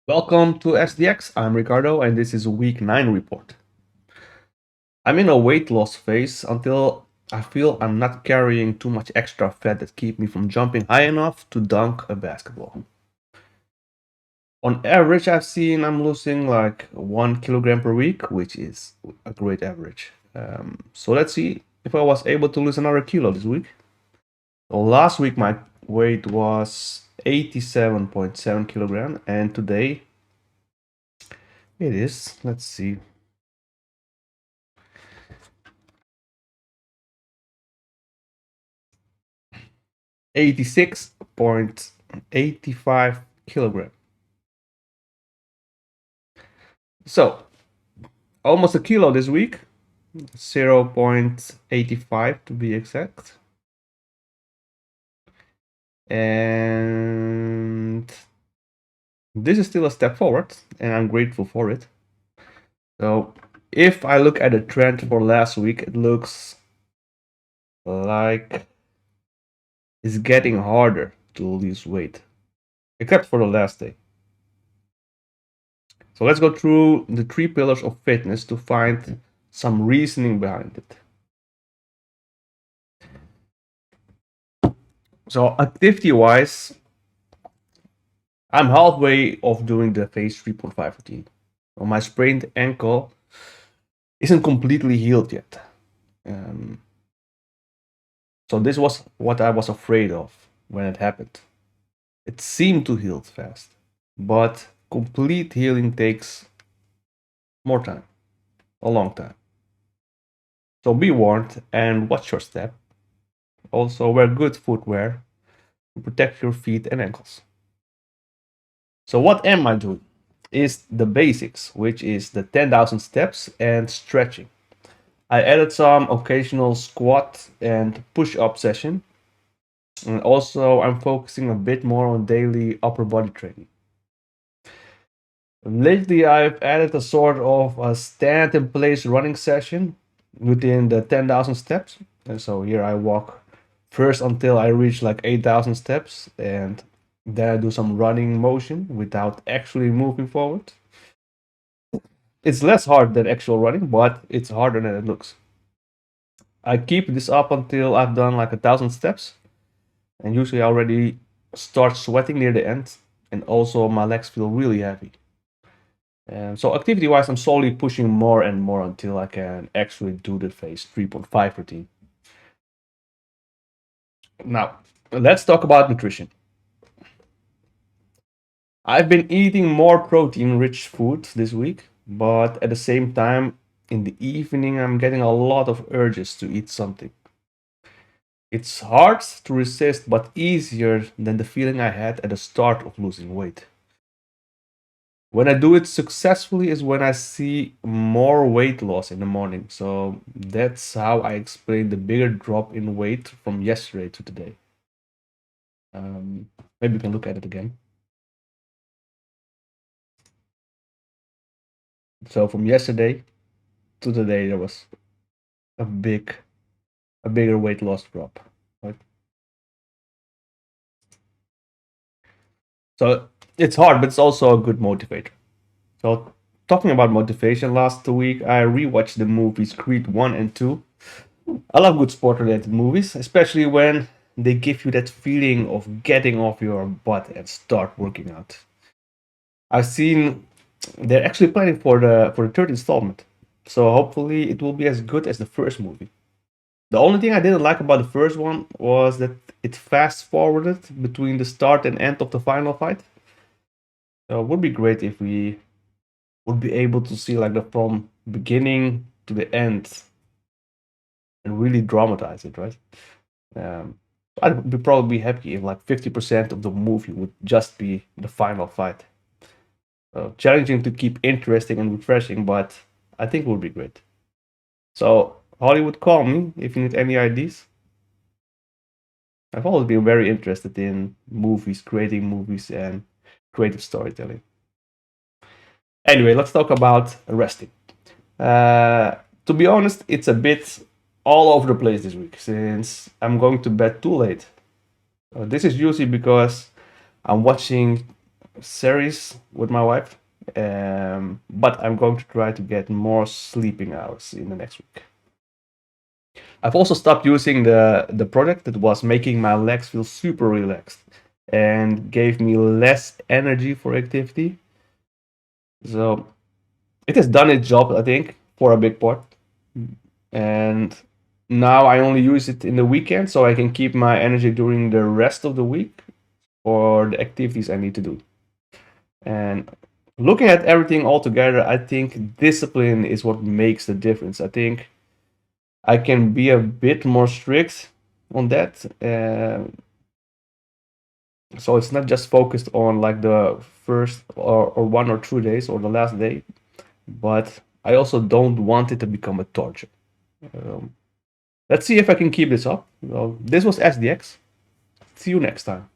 Welcome to SDX. I'm Ricardo, and this is a week 9 report. I'm in a weight loss phase until I feel I'm not carrying too much extra fat that keep me from jumping high enough to dunk a basketball. On average, I've seen I'm losing like 1 kilogram per week, which is a great average. So let's see if I was able to lose another kilo this week. So last week my weight was 87.7 kilogram, and today it is, let's see, 86.85 kilogram. So almost a kilo this week, 0.85 to be exact. And this is still a step forward, and I'm grateful for it. So if I look at the trend for last week, it looks like it's getting harder to lose weight, except for the last day. So let's go through the 3 pillars of fitness to find some reasoning behind it. So activity-wise, I'm halfway of doing the phase 3.5 routine. So my sprained ankle isn't completely healed yet. So this was what I was afraid of when it happened. It seemed to heal fast, but complete healing takes more time, a long time. So be warned and watch your step. Also wear good footwear to protect your feet and ankles. So what am I doing? Is the basics, which is the 10,000 steps and stretching. I added some occasional squat and push-up session. And also I'm focusing a bit more on daily upper body training. Lately I've added a sort of a stand in place running session within the 10,000 steps. And so here I walk first until I reach like 8,000 steps, and then I do some running motion without actually moving forward. It's less hard than actual running, but it's harder than it looks. I keep this up until I've done like 1,000 steps, and usually I already start sweating near the end, and also my legs feel really heavy. So activity-wise, I'm slowly pushing more and more until I can actually do the phase 3.5 routine. Now, let's talk about nutrition. I've been eating more protein-rich food this week, but at the same time, in the evening, I'm getting a lot of urges to eat something. It's hard to resist, but easier than the feeling I had at the start of losing weight. When I do it successfully is when I see more weight loss in the morning. So that's how I explain the bigger drop in weight from yesterday to today. Maybe we can look at it again. So from yesterday to today, there was a bigger weight loss drop. Right? So it's hard, but it's also a good motivator. So talking about motivation, last week I rewatched the movies Creed 1 and 2. I love good sport related movies, especially when they give you that feeling of getting off your butt and start working out. I've seen they're actually planning for the third installment, so hopefully it will be as good as the first movie. The only thing I didn't like about the first one was that it fast forwarded between the start and end of the final fight. So it would be great if we would be able to see like the from beginning to the end and really dramatize it, right? Um, I'd be probably be happy if like 50% of the movie would just be the final fight. Challenging to keep interesting and refreshing, but I think it would be great. So Hollywood, call me if you need any ideas. I've always been very interested in movies, creating movies, and creative storytelling. Anyway, let's talk about resting. To be honest, it's a bit all over the place this week since I'm going to bed too late. This is usually because I'm watching series with my wife. But I'm going to try to get more sleeping hours in the next week. I've also stopped using the product that was making my legs feel super relaxed and gave me less energy for activity. So it has done its job, I think, for a big part. And now I only use it in the weekend so I can keep my energy during the rest of the week for the activities I need to do. And looking at everything all together, I think discipline is what makes the difference. I think I can be a bit more strict on that. So it's not just focused on like the first or 1 or 2 days or the last day, but I also don't want it to become a torture. Um, let's see if I can keep this up. Well, this was SDX. See you next time.